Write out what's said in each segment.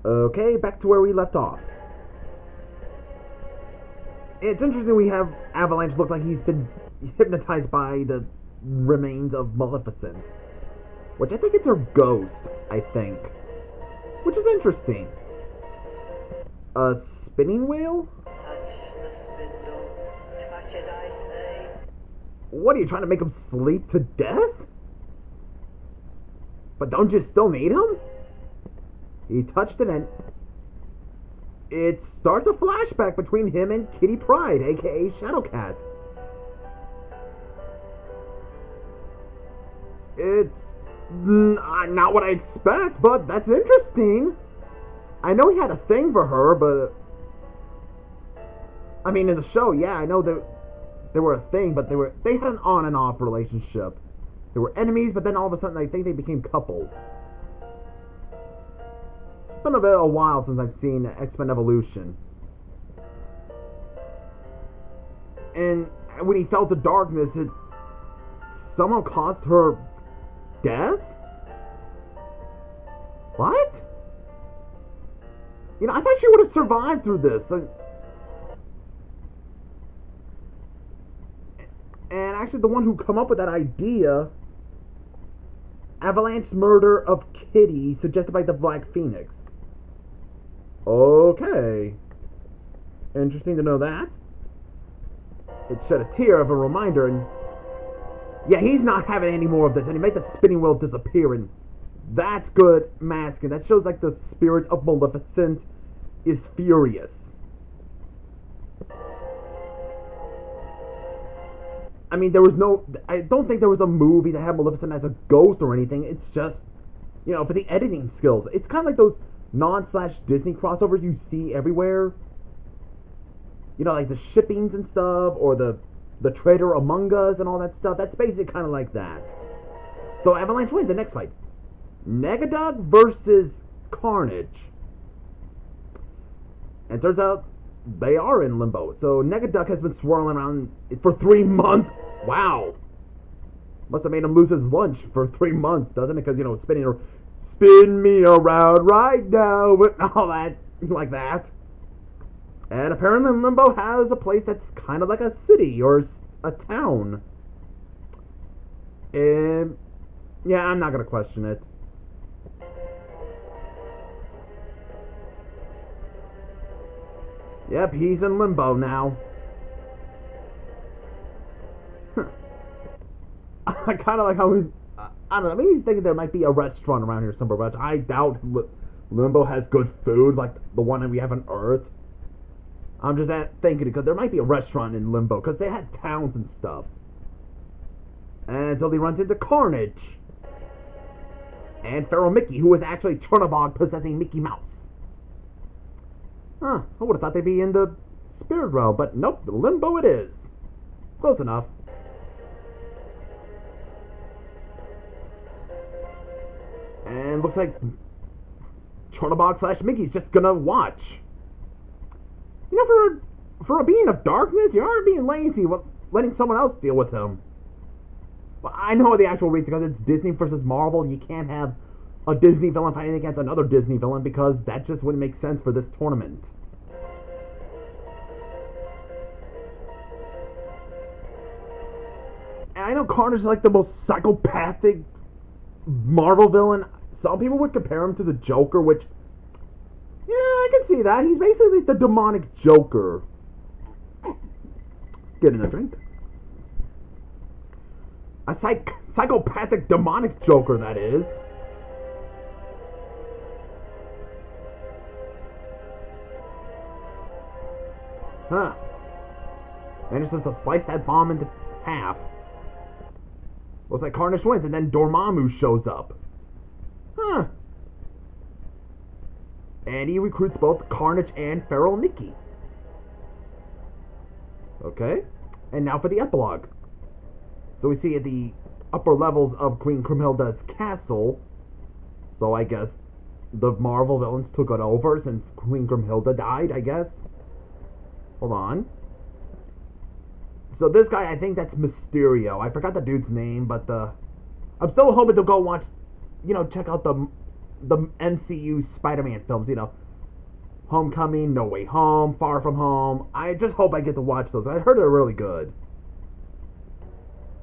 Okay, back to where we left off. It's interesting we have Avalanche look like he's been hypnotized by the remains of Maleficent. Which I think it's her ghost, I think. Which is interesting. A spinning wheel? Touch the spindle, touch as I say. What, are you trying to make him sleep to death? But don't you still need him? He touched it and it starts a flashback between him and Kitty Pryde, aka Shadowcat. It's not what I expect, but that's interesting. I know he had a thing for her, but I mean, in the show, yeah, I know that they were a thing, but they had an on and off relationship. They were enemies, but then all of a sudden, I think they became couples. It's been a while since I've seen X-Men Evolution. And when he felt the darkness, it somehow caused her death? What? You know, I thought she would have survived through this. And actually, the one who come up with that idea, Avalanche's murder of Kitty, suggested by the Black Phoenix. Okay. Interesting to know that. It shed a tear of a reminder, and yeah, he's not having any more of this, and he made the spinning wheel disappear, and that's good masking. That shows like the spirit of Maleficent is furious. I mean, I don't think there was a movie that had Maleficent as a ghost or anything. It's just, you know, for the editing skills. It's kind of like those non/Disney crossovers you see everywhere. You know, like the shippings and stuff, or the Traitor Among Us and all that stuff. That's basically kind of like that. So Avalanche wins the next fight. Naga Dog versus Carnage. And it turns out they are in limbo. So Naga Dog has been swirling around for 3 months. Wow. Must have made him lose his lunch for 3 months, doesn't it? Because, you know, spin me around right now, and all that, like that. And apparently Limbo has a place that's kind of like a city or a town. And yeah, I'm not going to question it. Yep, he's in Limbo now. I kind of like how I don't know, maybe he's thinking there might be a restaurant around here somewhere, but I doubt Limbo has good food like the one that we have on Earth. I'm just thinking because there might be a restaurant in Limbo because they had towns and stuff. And until he runs into Carnage and Feral Mickey, who is actually Chernobog possessing Mickey Mouse. Huh, I would have thought they'd be in the spirit realm, but nope, Limbo it is. Close enough. And looks like Chernobog / Mickey's just gonna watch. You know, for a being of darkness, you are being lazy with letting someone else deal with him. Well, I know the actual reason, because it's Disney versus Marvel. You can't have a Disney villain fighting against another Disney villain, because that just wouldn't make sense for this tournament. And I know Carnage is like the most psychopathic Marvel villain. Some people would compare him to the Joker, which, yeah, I can see that. He's basically the demonic Joker. Getting a drink. A psychopathic demonic Joker, that is. Huh. Manages to slice that bomb into half. Looks like Carnage wins, and then Dormammu shows up. Huh. And he recruits both Carnage and Feral Mickey. Okay. And now for the epilogue. So we see at the upper levels of Queen Grimhilda's castle. So I guess the Marvel villains took it over since Queen Grimhilda died, I guess. Hold on. So this guy, I think that's Mysterio. I forgot the dude's name, but I'm still hoping to go watch, check out the the MCU Spider-Man films. You know, Homecoming, No Way Home, Far From Home. I just hope I get to watch those. I heard they're really good.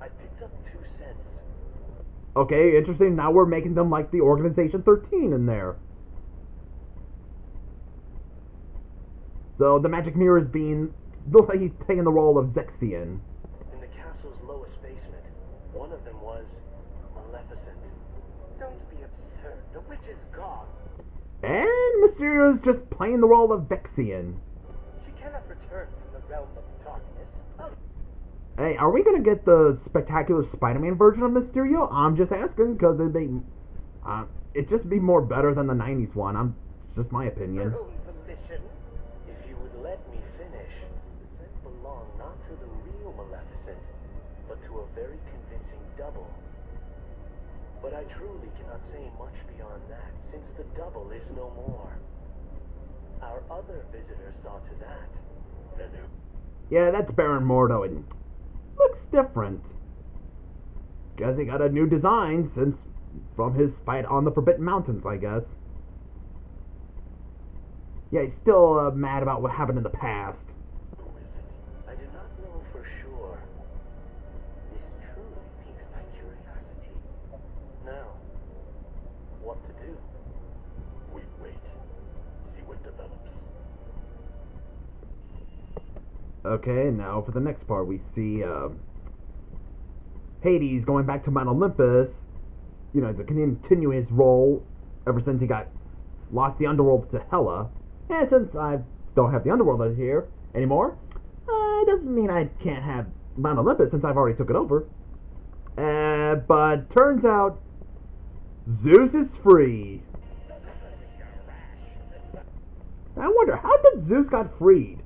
I picked up 2 cents. Okay, interesting. Now we're making them like the Organization 13 in there. So the magic mirror is looks like he's taking the role of Zexian. In the castle's lowest basement, one of them was Maleficent. Don't be absurd. The witch is gone. And Mysterio's just playing the role of Vexian. She cannot return from the realm of darkness. Oh. Hey, are we gonna get the spectacular Spider-Man version of Mysterio? I'm just asking because it'd just be more better than the '90s one. It's just my opinion. Your own volition. If you would let me finish, the scent belonged not to the real Maleficent, but to a very convincing double. But I truly cannot say much beyond that, since the double is no more. Our other visitor saw to that. Yeah, that's Baron Mordo, and looks different. Guess he got a new design since from his fight on the Forbidden Mountains, I guess. Yeah, he's still mad about what happened in the past. Who is it? I do not know for sure. This truly piques my curiosity. Now, what to do? We wait. See what develops. Okay, now for the next part, we see Hades going back to Mount Olympus, you know, to continue his role ever since he lost the underworld to Hela. And since I don't have the underworld here anymore, it doesn't mean I can't have Mount Olympus since I've already took it over. But turns out Zeus is free. I wonder, how did Zeus got freed?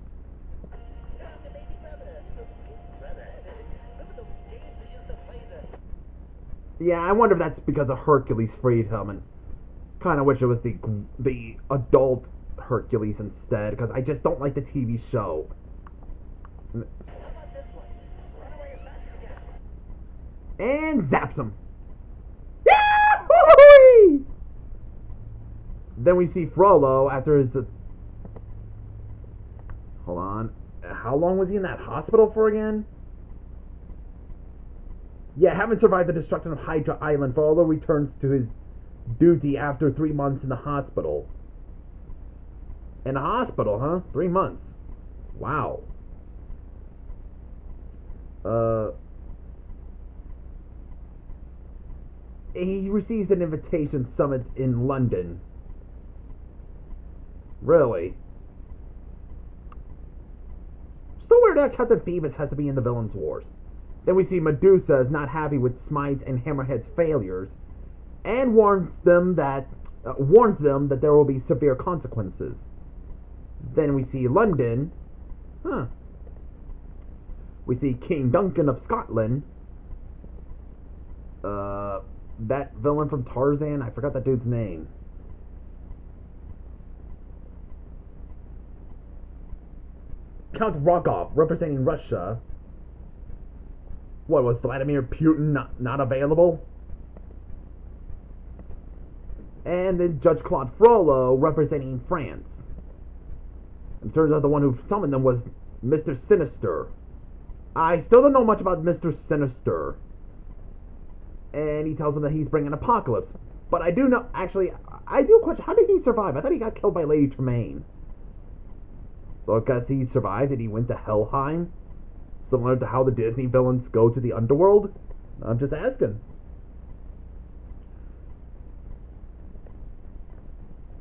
Yeah, I wonder if that's because of Hercules freed him, and kind of wish it was the adult Hercules instead, because I just don't like the TV show. And zaps him. Yahoo! Then we see Frollo after his... hold on. How long was he in that hospital for again? Yeah, having survived the destruction of Hydra Island, Frollo returns to his duty after 3 months in the hospital. In the hospital, huh? 3 months. Wow. He receives an invitation summit in London. Really? So weird that Captain Phoebus has to be in the Villains Wars. Then we see Medusa is not happy with Smite and Hammerhead's failures, and warns them that there will be severe consequences. Then we see London. We see King Duncan of Scotland. That villain from Tarzan, I forgot that dude's name. Count Rogov, representing Russia. What, was Vladimir Putin not available? And then Judge Claude Frollo, representing France. It turns out the one who summoned them was Mr. Sinister. I still don't know much about Mr. Sinister. And he tells them that he's bringing Apocalypse. But I do know, actually, I do question, how did he survive? I thought he got killed by Lady Tremaine. So I guess he survived and he went to Helheim? Similar to how the Disney villains go to the underworld? I'm just asking.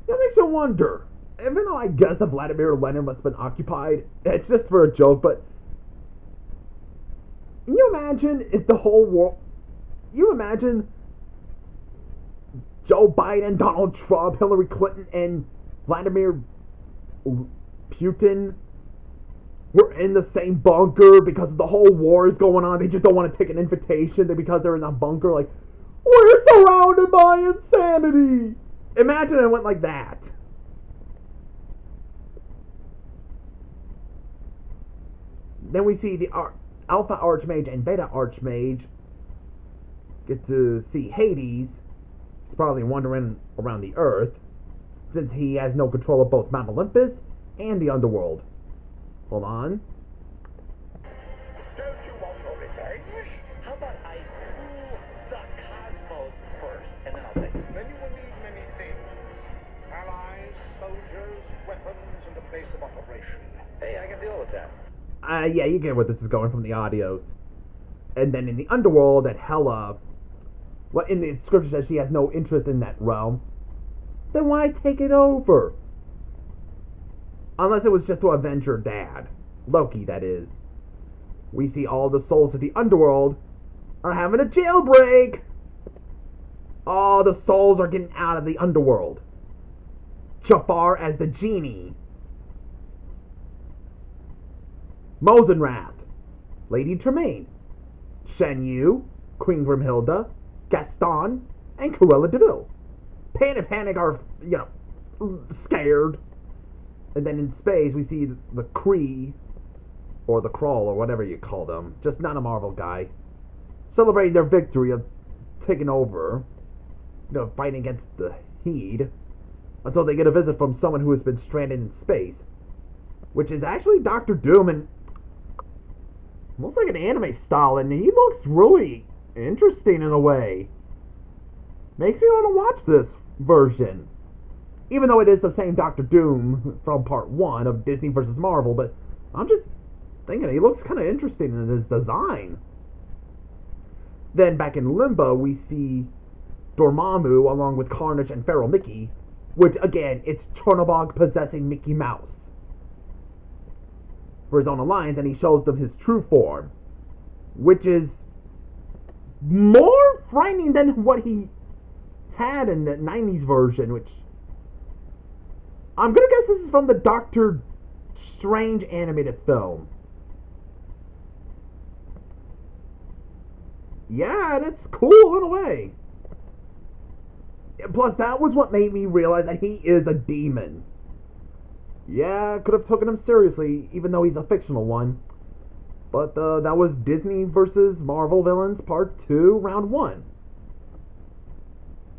It makes you wonder. Even though I guess that Vladimir Lenin must have been occupied, it's just for a joke, but can you imagine if the whole world... You imagine Joe Biden, Donald Trump, Hillary Clinton, and Vladimir Putin were in the same bunker because the whole war is going on. They just don't want to take an invitation because they're in that bunker. Like, we're surrounded by insanity. Imagine it went like that. Then we see the Alpha Archmage and Beta Archmage get to see Hades. He's probably wandering around the Earth, since he has no control of both Mount Olympus and the underworld. Hold on. Don't you want your revenge? How about I rule the cosmos first, and then I'll take it. Then you will need many things. Allies, soldiers, weapons, and a base of operation. Hey, I can deal with that. Yeah, you get where this is going from the audios. And then in the underworld, that Hela, well, in the scripture says she has no interest in that realm. Then why take it over? Unless it was just to avenge her dad. Loki, that is. We see all the souls of the underworld are having a jailbreak. All the souls are getting out of the underworld. Jafar as the genie. Mosenrath, Lady Tremaine, Shen Yu, Queen Grimhilda, Gaston, and Cruella de Vil. Pan and Panic are, scared. And then in space, we see the Kree, or the Krull, or whatever you call them, just not a Marvel guy, celebrating their victory of taking over, fighting against the Heed, until they get a visit from someone who has been stranded in space, which is actually Dr. Doom, and looks like an anime style, and he looks really interesting in a way. Makes me want to watch this version. Even though it is the same Dr. Doom from part 1 of Disney vs. Marvel, but I'm just thinking he looks kind of interesting in his design. Then back in Limbo, we see Dormammu along with Carnage and Feral Mickey, which again, it's Chernobog possessing Mickey Mouse for his own alliance, and he shows them his true form, which is more frightening than what he had in the 90s version, which I'm gonna guess this is from the Doctor Strange animated film. Yeah, that's cool in a way. Plus, that was what made me realize that he is a demon. Yeah, could have taken him seriously, even though he's a fictional one. But that was Disney vs. Marvel Villains Part 2, Round 1.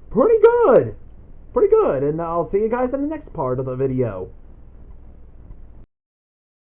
Pretty good. Pretty good. And I'll see you guys in the next part of the video.